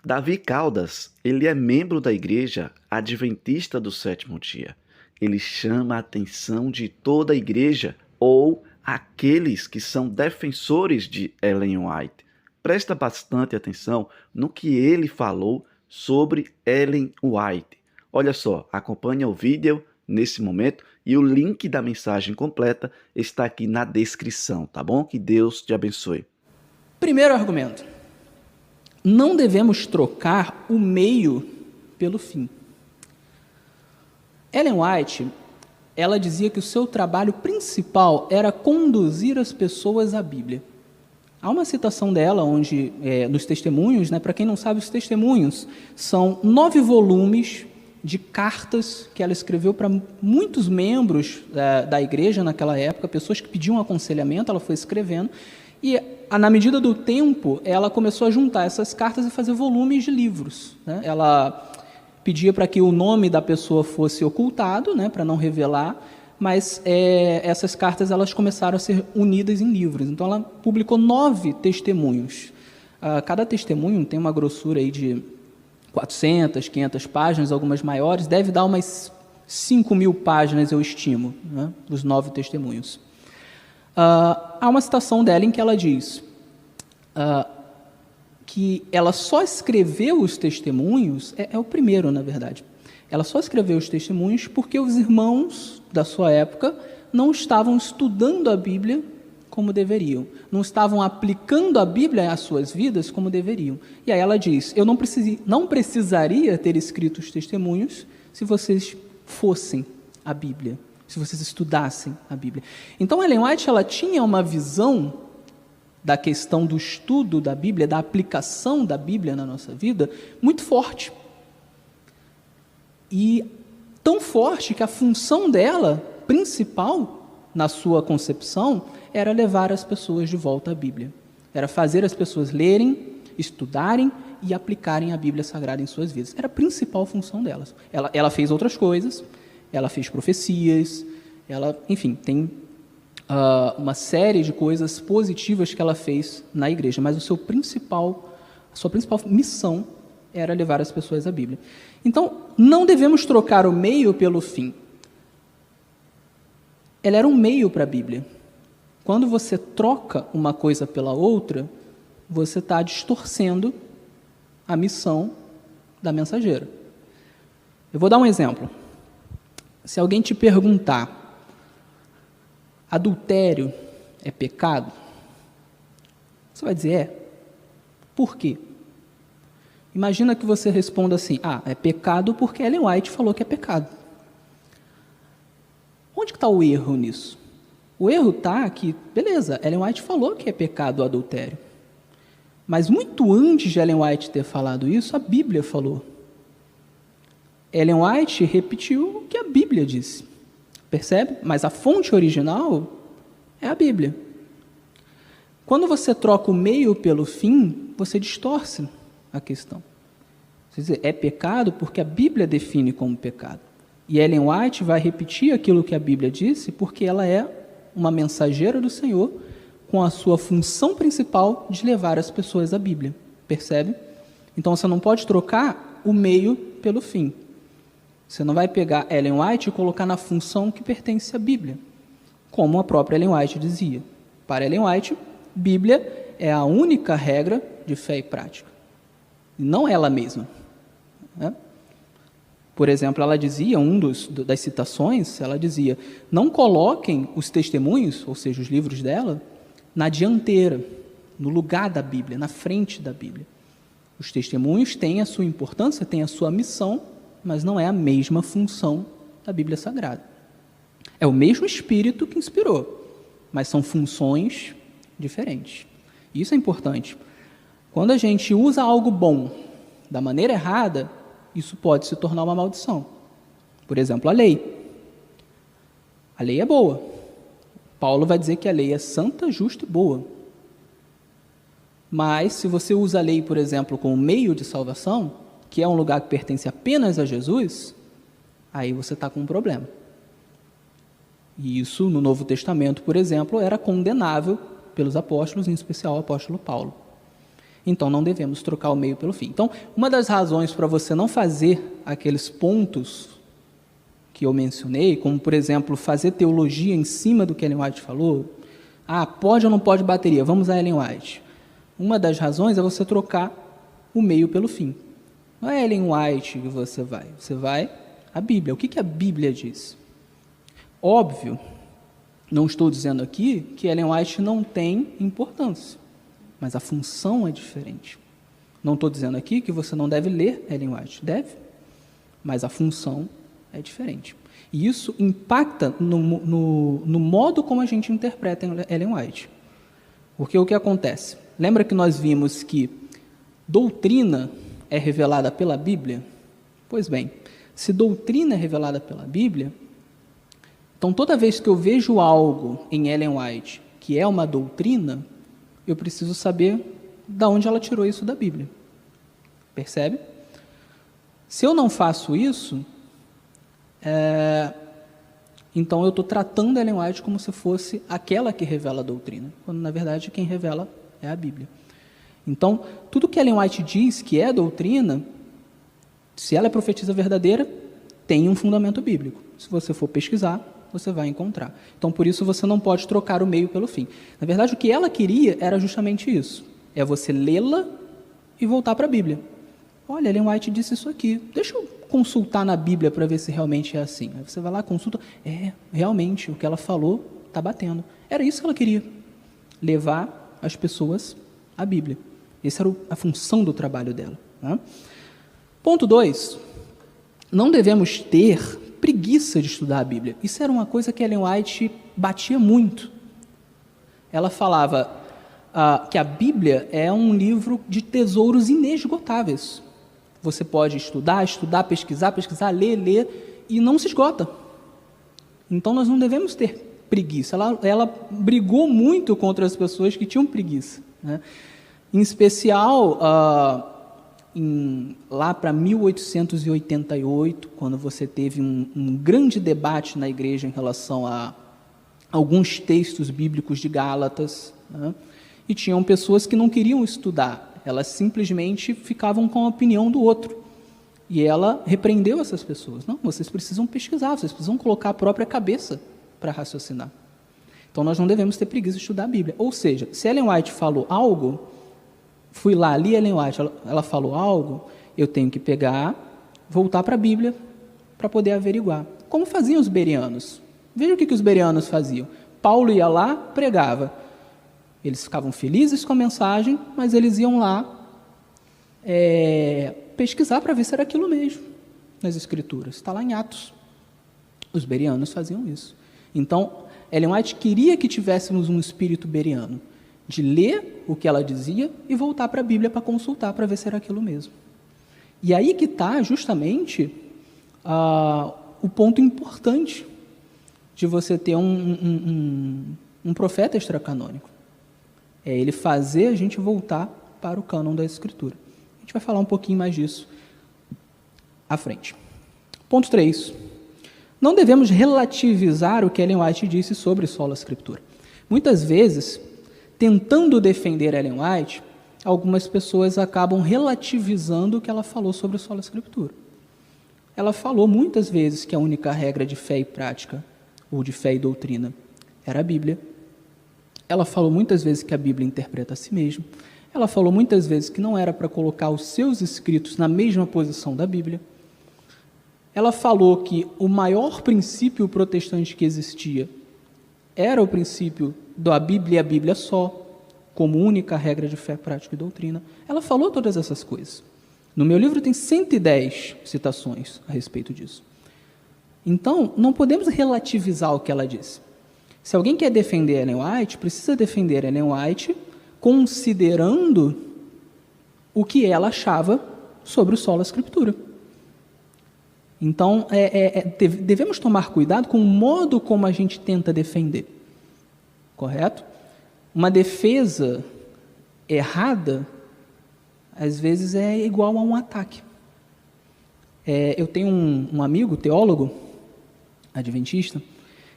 Davi Caldas, ele é membro da Igreja Adventista do Sétimo Dia. Ele chama a atenção de toda a igreja ou aqueles que são defensores de Ellen White. Presta bastante atenção no que ele falou sobre Ellen White. Olha só, acompanha o vídeo nesse momento e o link da mensagem completa está aqui na descrição, tá bom? Que Deus te abençoe. Primeiro argumento: não devemos trocar o meio pelo fim. Ellen White, ela dizia que o seu trabalho principal era conduzir as pessoas à Bíblia. Há uma citação dela, onde, nos testemunhos, para quem não sabe, os testemunhos são 9 volumes de cartas que ela escreveu para muitos membros da igreja naquela época, pessoas que pediam aconselhamento, ela foi escrevendo, e na medida do tempo, ela começou a juntar essas cartas e fazer volumes de livros. Ela pedia para que o nome da pessoa fosse ocultado, para não revelar, mas essas cartas elas começaram a ser unidas em livros. Então, ela publicou 9 testemunhos. Cada testemunho tem uma grossura aí de 400, 500 páginas, algumas maiores, deve dar umas 5.000 páginas, eu estimo, os 9 testemunhos. Há uma citação dela em que ela diz que ela só escreveu os testemunhos, é o primeiro, na verdade, ela só escreveu os testemunhos porque os irmãos da sua época não estavam estudando a Bíblia como deveriam, não estavam aplicando a Bíblia às suas vidas como deveriam. E aí ela diz: eu não precisaria ter escrito os testemunhos se vocês fossem a Bíblia, se vocês estudassem a Bíblia. Então, Ellen White, ela tinha uma visão da questão do estudo da Bíblia, da aplicação da Bíblia na nossa vida, muito forte. E tão forte que a função dela, principal, na sua concepção, era levar as pessoas de volta à Bíblia. Era fazer as pessoas lerem, estudarem e aplicarem a Bíblia Sagrada em suas vidas. Era a principal função delas. Ela fez outras coisas, ela fez profecias, ela, enfim, tem uma série de coisas positivas que ela fez na igreja, mas a sua principal missão era levar as pessoas à Bíblia. Então, não devemos trocar o meio pelo fim. Ela era um meio para a Bíblia. Quando você troca uma coisa pela outra, você está distorcendo a missão da mensageira. Eu vou dar um exemplo. Se alguém te perguntar: adultério é pecado? Você vai dizer: é. Por quê? Imagina que você responda assim: é pecado porque Ellen White falou que é pecado. Onde está o erro nisso? O erro está que, beleza, Ellen White falou que é pecado o adultério. Mas muito antes de Ellen White ter falado isso, a Bíblia falou. Ellen White repetiu o que a Bíblia disse. Percebe? Mas a fonte original é a Bíblia. Quando você troca o meio pelo fim, você distorce a questão. Quer dizer, é pecado porque a Bíblia define como pecado. E Ellen White vai repetir aquilo que a Bíblia disse porque ela é uma mensageira do Senhor com a sua função principal de levar as pessoas à Bíblia. Percebe? Então, você não pode trocar o meio pelo fim. Você não vai pegar Ellen White e colocar na função que pertence à Bíblia, como a própria Ellen White dizia. Para Ellen White, Bíblia é a única regra de fé e prática, e não ela mesma. Por exemplo, ela dizia, das citações, ela dizia: não coloquem os testemunhos, ou seja, os livros dela, na dianteira, no lugar da Bíblia, na frente da Bíblia. Os testemunhos têm a sua importância, têm a sua missão, mas não é a mesma função da Bíblia Sagrada. É o mesmo Espírito que inspirou, mas são funções diferentes. Isso é importante. Quando a gente usa algo bom da maneira errada, isso pode se tornar uma maldição. Por exemplo, a lei. A lei é boa. Paulo vai dizer que a lei é santa, justa e boa. Mas, se você usa a lei, por exemplo, como meio de salvação, que é um lugar que pertence apenas a Jesus, aí você está com um problema. E isso, no Novo Testamento, por exemplo, era condenável pelos apóstolos, em especial o apóstolo Paulo. Então, não devemos trocar o meio pelo fim. Então, uma das razões para você não fazer aqueles pontos que eu mencionei, como, por exemplo, fazer teologia em cima do que Ellen White falou, pode ou não pode bateria, vamos a Ellen White. Uma das razões é você trocar o meio pelo fim. Não é Ellen White que você vai à Bíblia. O que a Bíblia diz? Óbvio, não estou dizendo aqui que Ellen White não tem importância, mas a função é diferente. Não estou dizendo aqui que você não deve ler Ellen White, deve, mas a função é diferente. E isso impacta no modo como a gente interpreta Ellen White. Porque o que acontece? Lembra que nós vimos que doutrina é revelada pela Bíblia? Pois bem, se doutrina é revelada pela Bíblia, então toda vez que eu vejo algo em Ellen White que é uma doutrina, eu preciso saber de onde ela tirou isso da Bíblia. Percebe? Se eu não faço isso, então eu estou tratando Ellen White como se fosse aquela que revela a doutrina, quando na verdade quem revela é a Bíblia. Então, tudo que Ellen White diz que é doutrina, se ela é profetisa verdadeira, tem um fundamento bíblico. Se você for pesquisar, você vai encontrar. Então, por isso, você não pode trocar o meio pelo fim. Na verdade, o que ela queria era justamente isso. É você lê-la e voltar para a Bíblia. Olha, Ellen White disse isso aqui. Deixa eu consultar na Bíblia para ver se realmente é assim. Aí você vai lá, consulta. Realmente, o que ela falou está batendo. Era isso que ela queria. Levar as pessoas à Bíblia. Essa era a função do trabalho dela. Tá? Ponto 2. Não devemos ter preguiça de estudar a Bíblia. Isso era uma coisa que Ellen White batia muito. Ela falava que a Bíblia é um livro de tesouros inesgotáveis. Você pode estudar, pesquisar, ler, e não se esgota. Então, nós não devemos ter preguiça. Ela brigou muito contra as pessoas que tinham preguiça, né? Em especial, lá para 1888, quando você teve um grande debate na igreja em relação a alguns textos bíblicos de Gálatas, né? E tinham pessoas que não queriam estudar, elas simplesmente ficavam com a opinião do outro. E ela repreendeu essas pessoas. Não, vocês precisam pesquisar, vocês precisam colocar a própria cabeça para raciocinar. Então, nós não devemos ter preguiça de estudar a Bíblia. Ou seja, se Ellen White falou algo, fui lá, li Ellen White, ela falou algo, eu tenho que pegar, voltar para a Bíblia para poder averiguar. Como faziam os bereanos? Veja o que os bereanos faziam. Paulo ia lá, pregava. Eles ficavam felizes com a mensagem, mas eles iam lá pesquisar para ver se era aquilo mesmo nas Escrituras. Está lá em Atos. Os bereanos faziam isso. Então, Ellen White queria que tivéssemos um espírito bereano, de ler o que ela dizia e voltar para a Bíblia para consultar, para ver se era aquilo mesmo. E aí que está justamente o ponto importante de você ter um profeta extracanônico. É ele fazer a gente voltar para o cânon da Escritura. A gente vai falar um pouquinho mais disso à frente. Ponto 3. Não devemos relativizar o que Ellen White disse sobre sola Escritura. Muitas vezes, tentando defender Ellen White, algumas pessoas acabam relativizando o que ela falou sobre sola Escritura. Ela falou muitas vezes que a única regra de fé e prática, ou de fé e doutrina, era a Bíblia. Ela falou muitas vezes que a Bíblia interpreta a si mesma. Ela falou muitas vezes que não era para colocar os seus escritos na mesma posição da Bíblia. Ela falou que o maior princípio protestante que existia era o princípio da Bíblia e a Bíblia só, como única regra de fé, prática e doutrina. Ela falou todas essas coisas. No meu livro tem 110 citações a respeito disso. Então, não podemos relativizar o que ela disse. Se alguém quer defender Ellen White, precisa defender Ellen White considerando o que ela achava sobre o sola Escritura. Então, devemos tomar cuidado com o modo como a gente tenta defender. Correto? Uma defesa errada, às vezes, é igual a um ataque. Eu tenho um amigo, teólogo, adventista,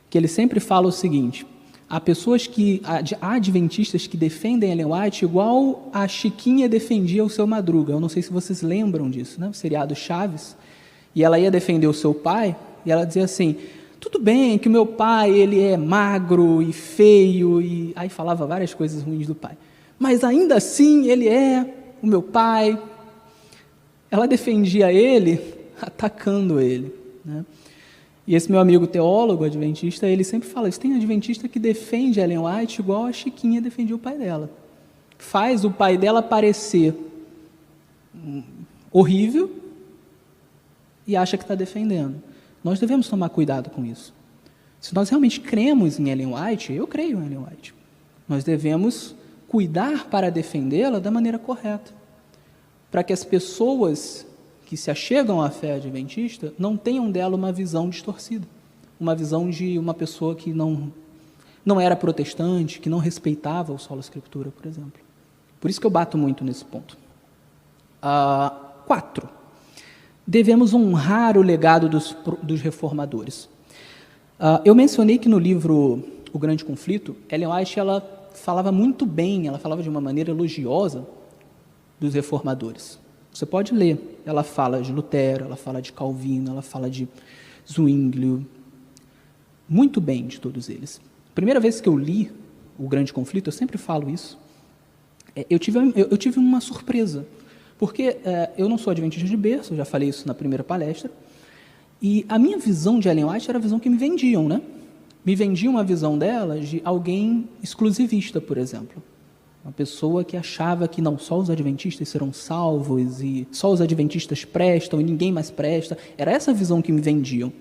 que ele sempre fala o seguinte: há pessoas há adventistas que defendem Ellen White igual a Chiquinha defendia o seu Madruga. Eu não sei se vocês lembram disso, né? O seriado Chaves. E ela ia defender o seu pai, e ela dizia assim, tudo bem que o meu pai ele é magro e feio, e aí falava várias coisas ruins do pai. Mas ainda assim ele é o meu pai. Ela defendia ele atacando ele, né? E esse meu amigo teólogo adventista, ele sempre fala isso, tem adventista que defende Ellen White igual a Chiquinha defendia o pai dela. Faz o pai dela parecer horrível e acha que está defendendo. Nós devemos tomar cuidado com isso. Se nós realmente cremos em Ellen White, eu creio em Ellen White, nós devemos cuidar para defendê-la da maneira correta, para que as pessoas que se achegam à fé adventista não tenham dela uma visão distorcida, uma visão de uma pessoa que não era protestante, que não respeitava o sola escritura, por exemplo. Por isso que eu bato muito nesse ponto. 4. Devemos honrar o legado dos reformadores. Eu mencionei que no livro O Grande Conflito, Ellen White ela falava muito bem, ela falava de uma maneira elogiosa dos reformadores. Você pode ler, ela fala de Lutero, ela fala de Calvino, ela fala de Zwinglio, muito bem de todos eles. Primeira vez que eu li O Grande Conflito, eu sempre falo isso, eu tive uma surpresa, porque eu não sou adventista de berço, eu já falei isso na primeira palestra, e a minha visão de Ellen White era a visão que me vendiam, né? Me vendiam a visão dela de alguém exclusivista, por exemplo. Uma pessoa que achava que não, só os adventistas serão salvos e só os adventistas prestam e ninguém mais presta. Era essa a visão que me vendiam.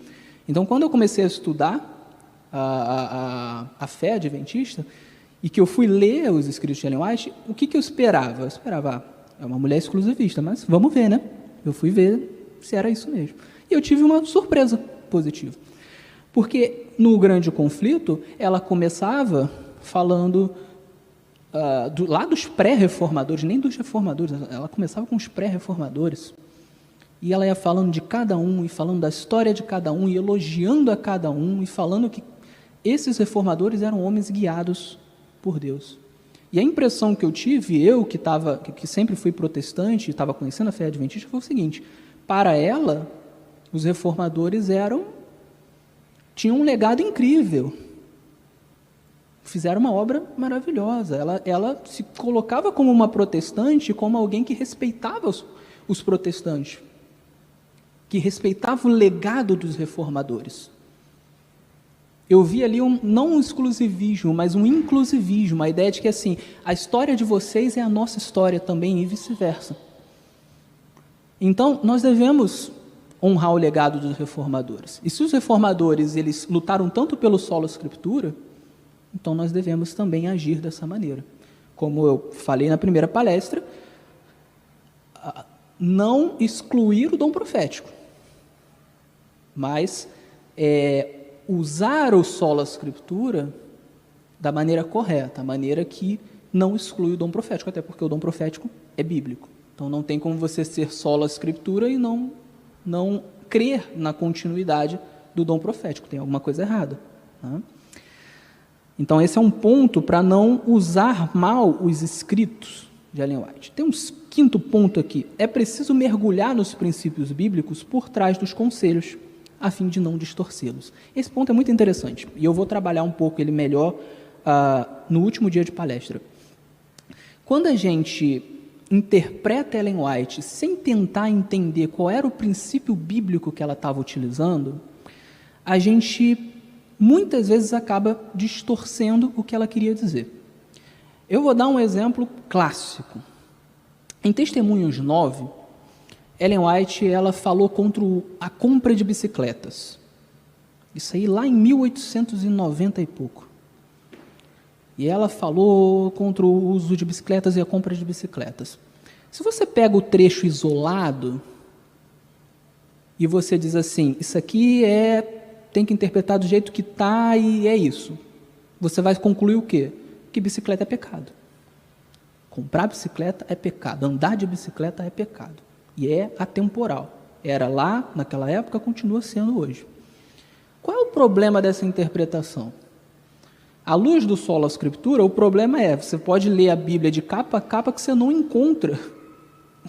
Então, quando eu comecei a estudar a fé adventista e que eu fui ler os escritos de Ellen White, o que eu esperava? Eu esperava, é uma mulher exclusivista, mas vamos ver, né? Eu fui ver se era isso mesmo. E eu tive uma surpresa positiva. Porque no Grande Conflito, ela começava falando lá dos pré-reformadores, nem dos reformadores, ela começava com os pré-reformadores, e ela ia falando de cada um, e falando da história de cada um, e elogiando a cada um, e falando que esses reformadores eram homens guiados por Deus. E a impressão que eu tive, que sempre fui protestante, e estava conhecendo a fé adventista, foi o seguinte, para ela, os reformadores tinham um legado incrível, fizeram uma obra maravilhosa. Ela se colocava como uma protestante, como alguém que respeitava os protestantes, que respeitava o legado dos reformadores. Eu vi ali não um exclusivismo, mas um inclusivismo, a ideia de que assim, a história de vocês é a nossa história também e vice-versa. Então, nós devemos honrar o legado dos reformadores. E se os reformadores eles lutaram tanto pelo sola escritura, então nós devemos também agir dessa maneira. Como eu falei na primeira palestra, não excluir o dom profético, mas usar o sola escritura da maneira correta, a maneira que não exclui o dom profético, até porque o dom profético é bíblico. Então não tem como você ser sola escritura e não crer na continuidade do dom profético, tem alguma coisa errada, né? Então, esse é um ponto para não usar mal os escritos de Ellen White. Tem um quinto ponto aqui. É preciso mergulhar nos princípios bíblicos por trás dos conselhos, a fim de não distorcê-los. Esse ponto é muito interessante, e eu vou trabalhar um pouco ele melhor no último dia de palestra. Quando a gente interpreta Ellen White sem tentar entender qual era o princípio bíblico que ela estava utilizando, a gente muitas vezes acaba distorcendo o que ela queria dizer. Eu vou dar um exemplo clássico. Em Testemunhos 9, Ellen White ela falou contra a compra de bicicletas. Isso aí lá em 1890 e pouco. E ela falou contra o uso de bicicletas e a compra de bicicletas. Se você pega o trecho isolado e você diz assim, isso aqui tem que interpretar do jeito que está e é isso. Você vai concluir o quê? Que bicicleta é pecado. Comprar bicicleta é pecado. Andar de bicicleta é pecado. E é atemporal. Era lá, naquela época, continua sendo hoje. Qual é o problema dessa interpretação? À luz do Sola Escritura, o problema é, você pode ler a Bíblia de capa a capa que você não encontra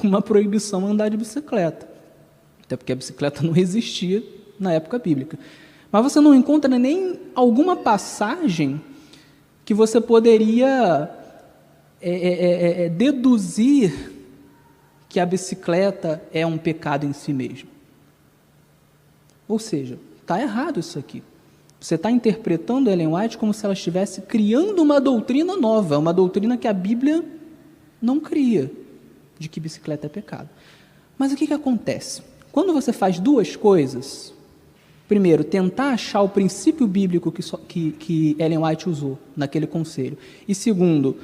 uma proibição a andar de bicicleta. Até porque a bicicleta não existia na época bíblica. Mas você não encontra nem alguma passagem que você poderia deduzir que a bicicleta é um pecado em si mesmo. Ou seja, está errado isso aqui. Você está interpretando Ellen White como se ela estivesse criando uma doutrina nova, uma doutrina que a Bíblia não cria, de que bicicleta é pecado. Mas o que acontece? Quando você faz duas coisas, primeiro, tentar achar o princípio bíblico que Ellen White usou naquele conselho, e segundo,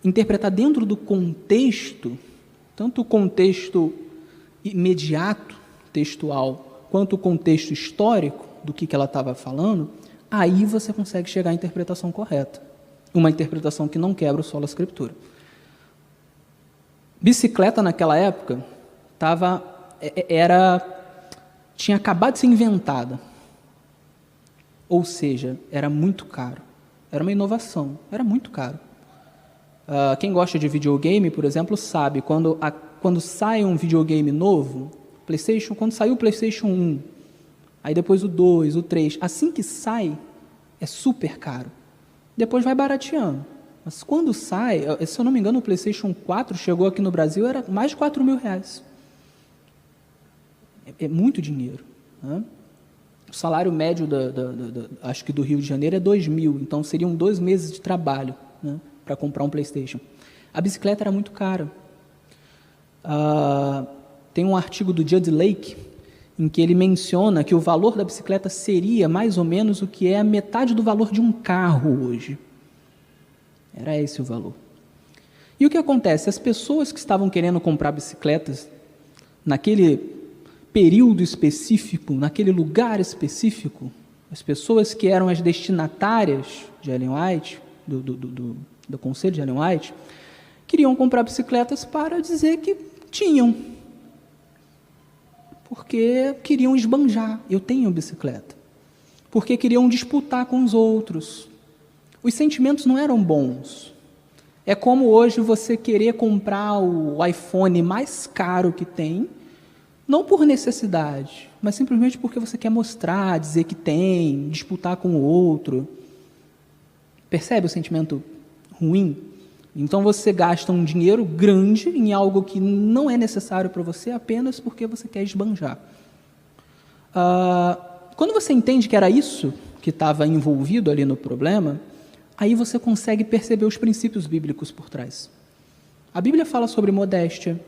interpretar dentro do contexto, tanto o contexto imediato, textual, quanto o contexto histórico do que ela estava falando, aí você consegue chegar à interpretação correta. Uma interpretação que não quebra o Sola Escritura. Bicicleta naquela época tinha acabado de ser inventada. Ou seja, era muito caro. Era uma inovação, era muito caro. Quem gosta de videogame, por exemplo, sabe, quando sai um videogame novo, quando saiu o PlayStation 1, aí depois o 2, o 3, assim que sai, é super caro. Depois vai barateando. Mas quando sai, se eu não me engano, o PlayStation 4 chegou aqui no Brasil, era mais de R$4.000. É muito dinheiro, né? O salário médio, acho que do Rio de Janeiro, é 2.000, então seriam 2 meses de trabalho, né, para comprar um PlayStation. A bicicleta era muito cara. Tem um artigo do Judd Lake, em que ele menciona que o valor da bicicleta seria mais ou menos o que é a metade do valor de um carro hoje. Era esse o valor. E o que acontece? As pessoas que estavam querendo comprar bicicletas naquele período específico, naquele lugar específico, as pessoas que eram as destinatárias de Ellen White, do conselho de Ellen White, queriam comprar bicicletas para dizer que tinham, porque queriam esbanjar, eu tenho bicicleta, porque queriam disputar com os outros. Os sentimentos não eram bons. É como hoje você querer comprar o iPhone mais caro que tem, não por necessidade, mas simplesmente porque você quer mostrar, dizer que tem, disputar com o outro. Percebe o sentimento ruim? Então você gasta um dinheiro grande em algo que não é necessário para você apenas porque você quer esbanjar. Quando você entende que era isso que estava envolvido ali no problema, aí você consegue perceber os princípios bíblicos por trás. A Bíblia fala sobre modéstia,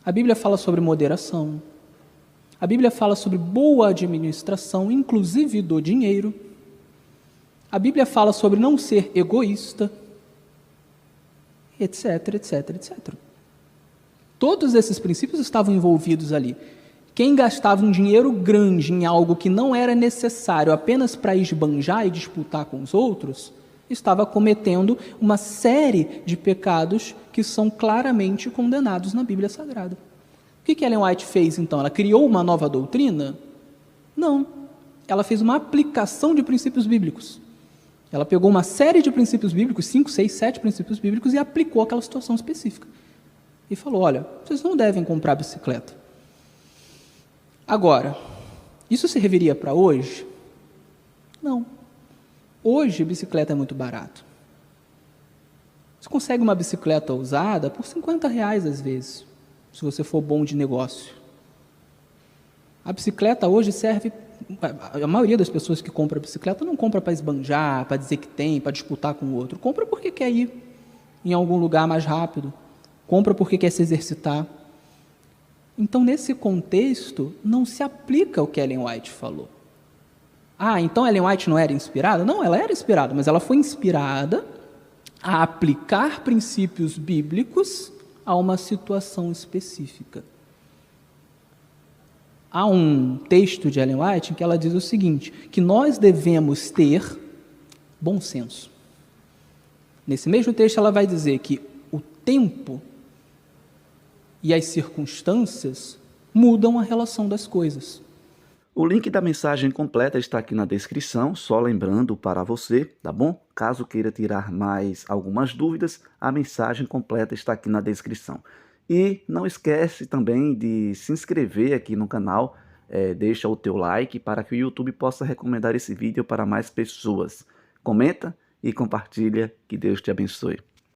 a Bíblia fala sobre moderação, a Bíblia fala sobre boa administração, inclusive do dinheiro, a Bíblia fala sobre não ser egoísta, etc, etc, etc. Todos esses princípios estavam envolvidos ali. Quem gastava um dinheiro grande em algo que não era necessário apenas para esbanjar e disputar com os outros, estava cometendo uma série de pecados que são claramente condenados na Bíblia Sagrada. O que Ellen White fez, então? Ela criou uma nova doutrina? Não. Ela fez uma aplicação de princípios bíblicos. Ela pegou uma série de princípios bíblicos, 5, 6, 7 princípios bíblicos, e aplicou àquela situação específica. E falou, olha, vocês não devem comprar bicicleta. Agora, isso serviria para hoje? Não. Hoje, bicicleta é muito barato. Você consegue uma bicicleta usada por R$50 às vezes, se você for bom de negócio. A bicicleta hoje serve... A maioria das pessoas que compra bicicleta não compra para esbanjar, para dizer que tem, para disputar com o outro. Compra porque quer ir em algum lugar mais rápido. Compra porque quer se exercitar. Então, nesse contexto, não se aplica o que Ellen White falou. Então Ellen White não era inspirada? Não, ela era inspirada, mas ela foi inspirada a aplicar princípios bíblicos a uma situação específica. Há um texto de Ellen White em que ela diz o seguinte, que nós devemos ter bom senso. Nesse mesmo texto ela vai dizer que o tempo e as circunstâncias mudam a relação das coisas. O link da mensagem completa está aqui na descrição, só lembrando para você, tá bom? Caso queira tirar mais algumas dúvidas, a mensagem completa está aqui na descrição. E não esquece também de se inscrever aqui no canal, deixa o teu like para que o YouTube possa recomendar esse vídeo para mais pessoas. Comenta e compartilha, que Deus te abençoe.